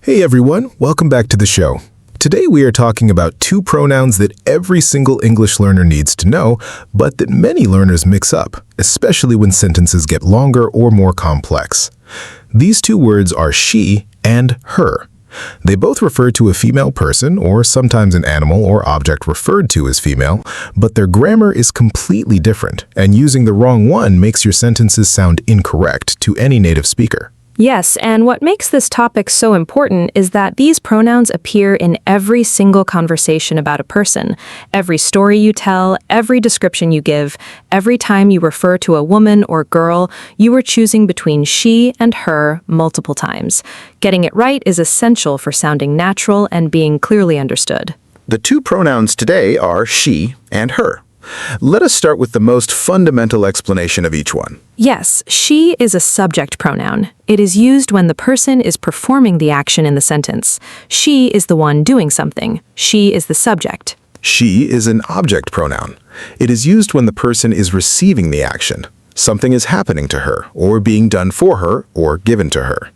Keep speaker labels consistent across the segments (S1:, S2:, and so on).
S1: Hey everyone, welcome back to the show. Today we are talking about two pronouns that every single English learner needs to know, but that many learners mix up, especially when sentences get longer or more complex. These two words are she and her. They both refer to a female person or sometimes an animal or object referred to as female, but their grammar is completely different, and using the wrong one makes your sentences sound incorrect to any native speaker.
S2: Yes, and what makes this topic so important is that these pronouns appear in every single conversation about a person. Every story you tell, every description you give, every time you refer to a woman or girl, you are choosing between she and her multiple times. Getting it right is essential for sounding natural and being clearly understood.
S3: The two pronouns today are she and her. Let us start with the most fundamental explanation of each one.
S2: Yes, she is a subject pronoun. It is used when the person is performing the action in the sentence. She is the one doing something. She is the subject.
S3: She is an object pronoun. It is used when the person is receiving the action. Something is happening to her, or being done for her, or given to her.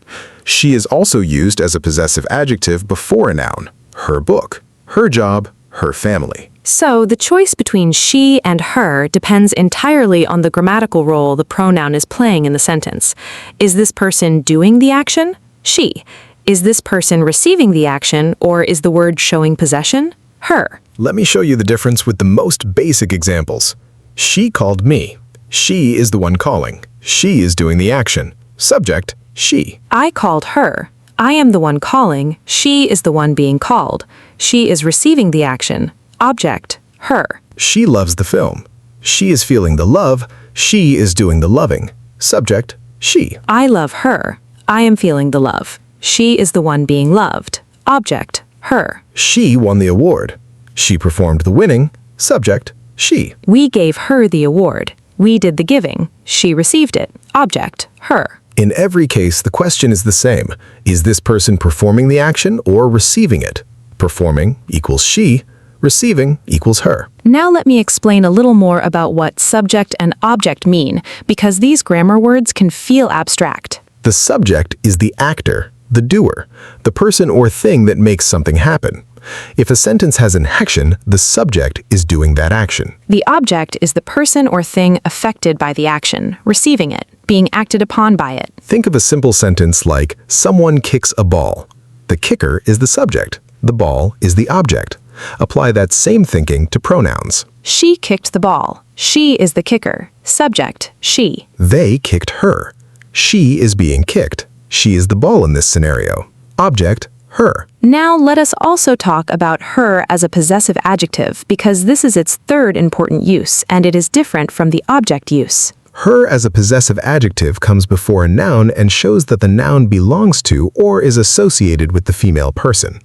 S3: She is also used as a possessive adjective before a noun. Her book, her job, her family.
S2: So, the choice between she and her depends entirely on the grammatical role the pronoun is playing in the sentence. Is this person doing the action? She. Is this person receiving the action, or is the word showing possession? Her.
S1: Let me show you the difference with the most basic examples. She called me. She is the one calling. She is doing the action. Subject, she.
S2: I called her. I am the one calling. She is the one being called. She is receiving the action. Object, her.
S1: She loves the film. She is feeling the love. She is doing the loving. Subject, she.
S2: I love her. I am feeling the love. She is the one being loved. Object, her.
S1: She won the award. She performed the winning. Subject, she.
S2: We gave her the award. We did the giving. She received it. Object, her.
S1: In every case, the question is the same. Is this person performing the action or receiving it? Performing equals she. Receiving equals her.
S2: Now let me explain a little more about what subject and object mean, because these grammar words can feel abstract.
S1: The subject is the actor, the doer, the person or thing that makes something happen. If a sentence has an action, the subject is doing that action.
S2: The object is the person or thing affected by the action, receiving it, being acted upon by it.
S1: Think of a simple sentence like, someone kicks a ball. The kicker is the subject. The ball is the object. Apply that same thinking to pronouns.
S2: She kicked the ball. She is the kicker. Subject, she.
S1: They kicked her. She is being kicked. She is the ball in this scenario. Object, her.
S2: Now let us also talk about her as a possessive adjective, because this is its third important use, and it is different from the object use.
S1: Her as a possessive adjective comes before a noun and shows that the noun belongs to or is associated with the female person.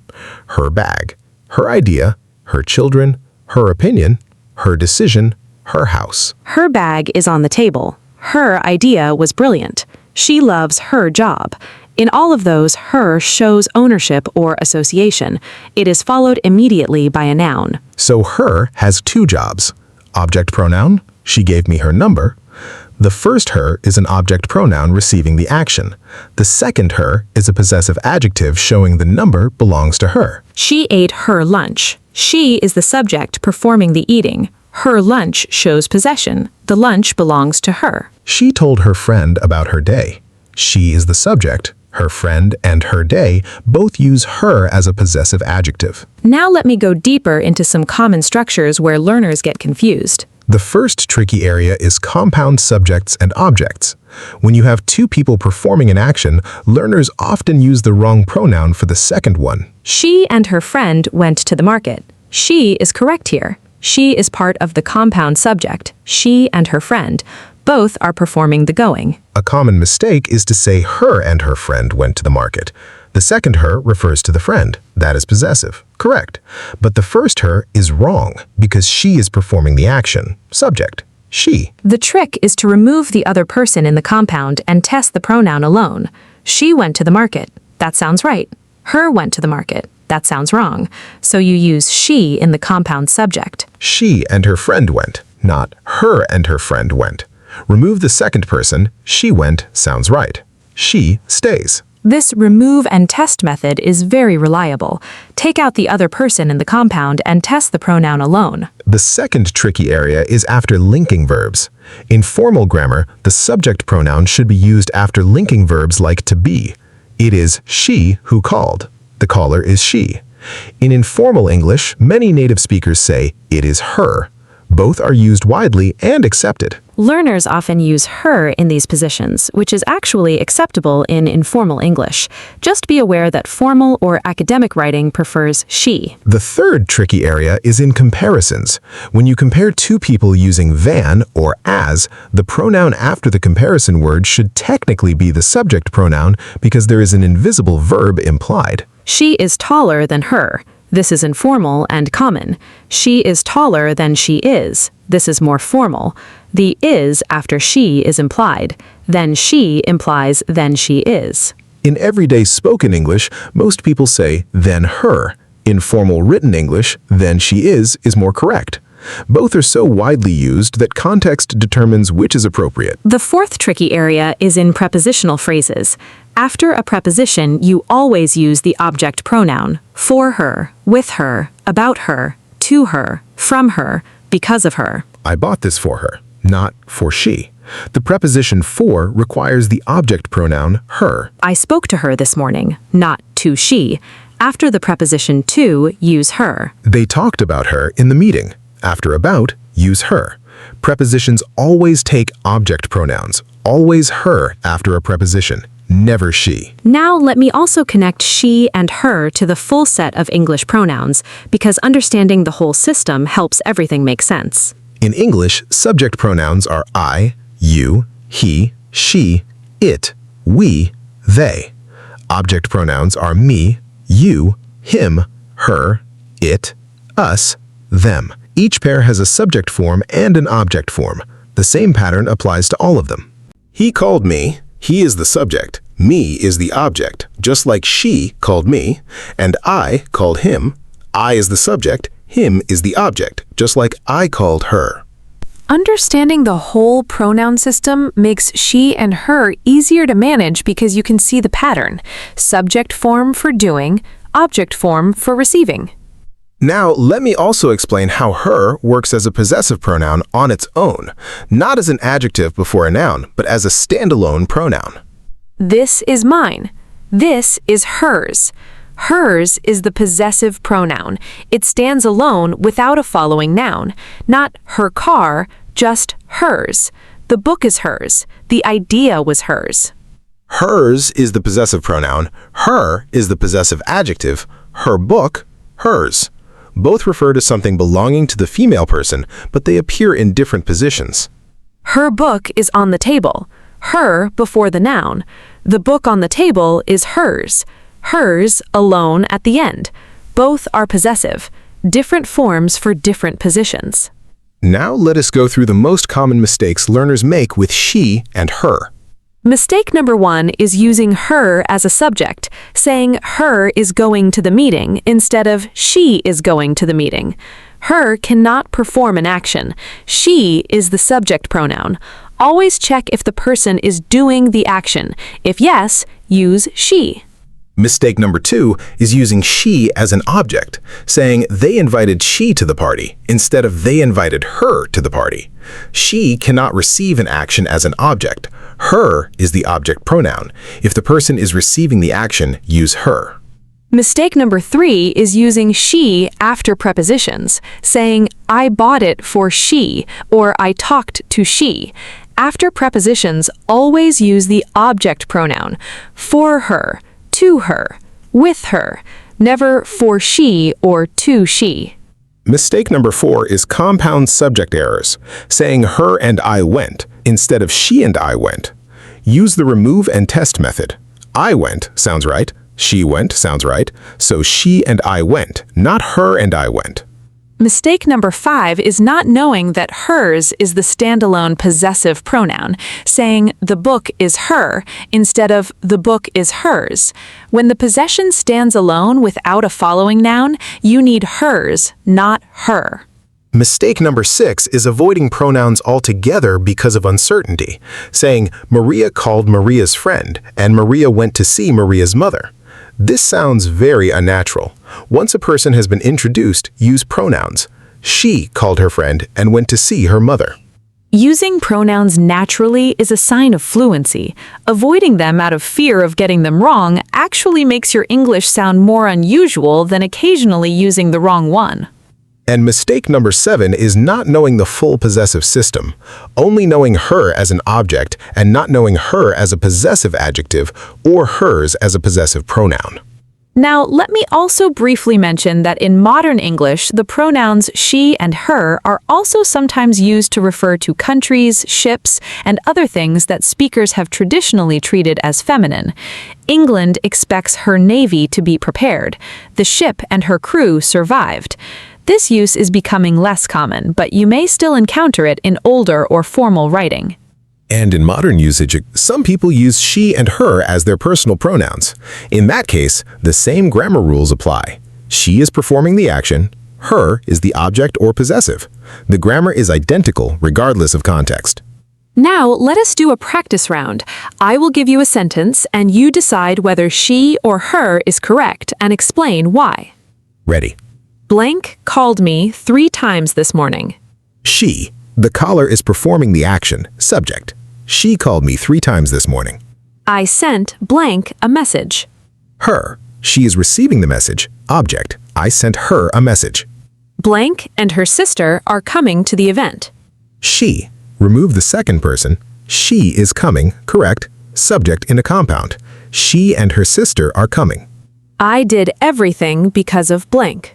S1: Her bag, her idea, her children, her opinion, her decision, her house.
S2: Her bag is on the table. Her idea was brilliant. She loves her job. In all of those, her shows ownership or association. It is followed immediately by a noun.
S1: So her has two jobs. Object pronoun, she gave me her number. The first her is an object pronoun receiving the action. The second her is a possessive adjective showing the number belongs to her.
S2: She ate her lunch. She is the subject performing the eating. Her lunch shows possession. The lunch belongs to her.
S1: She told her friend about her day. She is the subject. Her friend and her day both use her as a possessive adjective.
S2: Now let me go deeper into some common structures where learners get confused.
S1: The first tricky area is compound subjects and objects. When you have two people performing an action, learners often use the wrong pronoun for the second one.
S2: She and her friend went to the market. She is correct here. She is part of the compound subject. She and her friend. Both are performing the going.
S1: A common mistake is to say her and her friend went to the market. The second her refers to the friend. That is possessive. Correct. But the first her is wrong because she is performing the action. Subject, she.
S2: The trick is to remove the other person in the compound and test the pronoun alone. She went to the market. That sounds right. Her went to the market. That sounds wrong. So you use she in the compound subject.
S1: She and her friend went, not her and her friend went. Remove the second person. She went sounds right. She stays.
S2: This remove and test method is very reliable. Take out the other person in the compound and test the pronoun alone.
S1: The second tricky area is after linking verbs. In formal grammar, the subject pronoun should be used after linking verbs like to be. It is she who called. The caller is she. In informal English, many native speakers say it is her. Both are used widely and accepted.
S2: Learners often use her in these positions, which is actually acceptable in informal English. Just be aware that formal or academic writing prefers she.
S1: The third tricky area is in comparisons. When you compare two people using than or as, the pronoun after the comparison word should technically be the subject pronoun because there is an invisible verb implied.
S2: She is taller than her. This is informal and common. She is taller than she is. This is more formal. The is after she is implied. Then she implies then she is.
S1: In everyday spoken English, most people say then her. In formal written English, then she is more correct. Both are so widely used that context determines which is appropriate.
S2: The fourth tricky area is in prepositional phrases. After a preposition, you always use the object pronoun for her, with her, about her, to her, from her, because of her.
S1: I bought this for her, not for she. The preposition for requires the object pronoun her.
S2: I spoke to her this morning, not to she. After the preposition to, use her.
S1: They talked about her in the meeting. After about, use her. Prepositions always take object pronouns. Always her after a preposition, never she.
S2: Now let me also connect she and her to the full set of English pronouns, because understanding the whole system helps everything make sense.
S1: In English, subject pronouns are I, you, he, she, it, we, they. Object pronouns are me, you, him, her, it, us, them. Each pair has a subject form and an object form. The same pattern applies to all of them. He called me. He is the subject. Me is the object, just like she called me. And I called him. I is the subject. Him is the object, just like I called her.
S4: Understanding the whole pronoun system makes she and her easier to manage because you can see the pattern. Subject form for doing, object form for receiving.
S1: Now, let me also explain how her works as a possessive pronoun on its own, not as an adjective before a noun, but as a standalone pronoun.
S4: This is mine. This is hers. Hers is the possessive pronoun. It stands alone without a following noun. Not her car, just hers. The book is hers. The idea was hers.
S1: Hers is the possessive pronoun. Her is the possessive adjective. Her book, hers. Both refer to something belonging to the female person, but they appear in different positions.
S4: Her book is on the table. Her before the noun. The book on the table is hers. Hers alone at the end. Both are possessive. Different forms for different positions.
S1: Now let us go through the most common mistakes learners make with she and her.
S4: Mistake number 1 is using her as a subject, saying her is going to the meeting instead of she is going to the meeting. Her cannot perform an action. She is the subject pronoun. Always check if the person is doing the action. If yes, use she.
S1: Mistake number 2 is using she as an object, saying they invited she to the party instead of they invited her to the party. She cannot receive an action as an object. Her is the object pronoun. If the person is receiving the action, use her.
S4: Mistake number 3 is using she after prepositions, saying I bought it for she or I talked to she. After prepositions, always use the object pronoun, for her, to her, with her, never for she or to she.
S1: Mistake number 4 is compound subject errors, saying her and I went instead of she and I went. Use the remove and test method. I went sounds right, she went sounds right, so she and I went, not her and I went.
S4: Mistake number 5 is not knowing that hers is the standalone possessive pronoun, saying the book is her instead of the book is hers. When the possession stands alone without a following noun, you need hers, not her.
S1: Mistake number 6 is avoiding pronouns altogether because of uncertainty, saying Maria called Maria's friend and Maria went to see Maria's mother. This sounds very unnatural. Once a person has been introduced, use pronouns. She called her friend and went to see her mother.
S4: Using pronouns naturally is a sign of fluency. Avoiding them out of fear of getting them wrong actually makes your English sound more unusual than occasionally using the wrong one.
S1: And mistake number 7 is not knowing the full possessive system, only knowing her as an object and not knowing her as a possessive adjective or hers as a possessive pronoun.
S4: Now, let me also briefly mention that in modern English, the pronouns she and her are also sometimes used to refer to countries, ships, and other things that speakers have traditionally treated as feminine. England expects her navy to be prepared. The ship and her crew survived. This use is becoming less common, but you may still encounter it in older or formal writing.
S1: And in modern usage, some people use she and her as their personal pronouns. In that case, the same grammar rules apply. She is performing the action, her is the object or possessive. The grammar is identical regardless of context.
S4: Now, let us do a practice round. I will give you a sentence, and you decide whether she or her is correct and explain why.
S1: Ready.
S4: Blank called me 3 times this morning.
S1: She, the caller is performing the action, subject. She called me 3 times this morning.
S4: I sent blank a message.
S1: Her, she is receiving the message, object. I sent her a message.
S4: Blank and her sister are coming to the event.
S1: She, remove the second person. She is coming, correct, subject in a compound. She and her sister are coming.
S4: I did everything because of blank.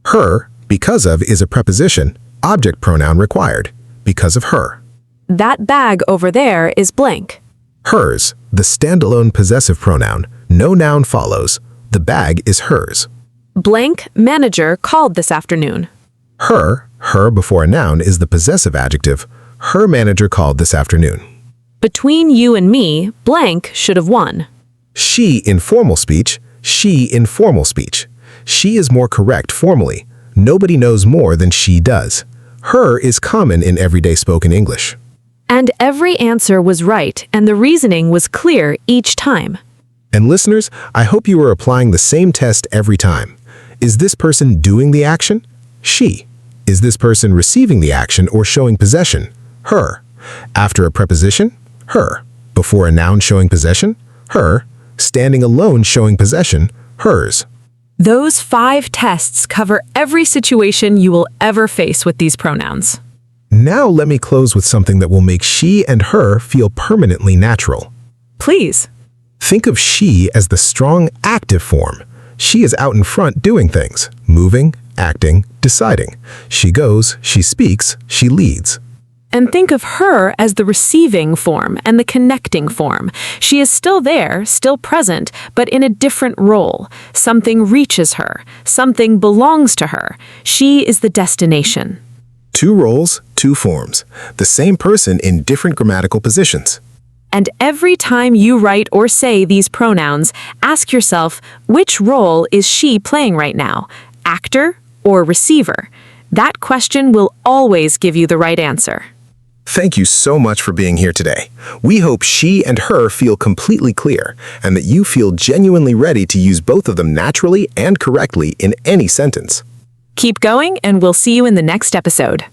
S1: Her, because of is a preposition, object pronoun required, because of her.
S4: That bag over there is blank.
S1: Hers, the standalone possessive pronoun, no noun follows. The bag is hers.
S4: Blank manager called this afternoon.
S1: Her before a noun is the possessive adjective. Her manager called this afternoon.
S4: Between you and me, blank should have won.
S1: She in formal speech, she in formal speech. She is more correct formally. Nobody knows more than she does. Her is common in everyday spoken English.
S4: And every answer was right, and the reasoning was clear each time.
S1: And listeners, I hope you are applying the same test every time. Is this person doing the action? She. Is this person receiving the action or showing possession? Her. After a preposition? Her. Before a noun showing possession? Her. Standing alone showing possession? Hers.
S4: Those 5 tests cover every situation you will ever face with these pronouns.
S1: Now let me close with something that will make she and her feel permanently natural.
S4: Please.
S1: Think of she as the strong active form. She is out in front doing things, moving, acting, deciding. She goes, she speaks, she leads.
S4: And think of her as the receiving form and the connecting form. She is still there, still present, but in a different role. Something reaches her. Something belongs to her. She is the destination.
S1: 2 roles, 2 forms. The same person in different grammatical positions.
S4: And every time you write or say these pronouns, ask yourself, which role is she playing right now? Actor or receiver? That question will always give you the right answer.
S1: Thank you so much for being here today. We hope she and her feel completely clear and that you feel genuinely ready to use both of them naturally and correctly in any sentence.
S4: Keep going, and we'll see you in the next episode.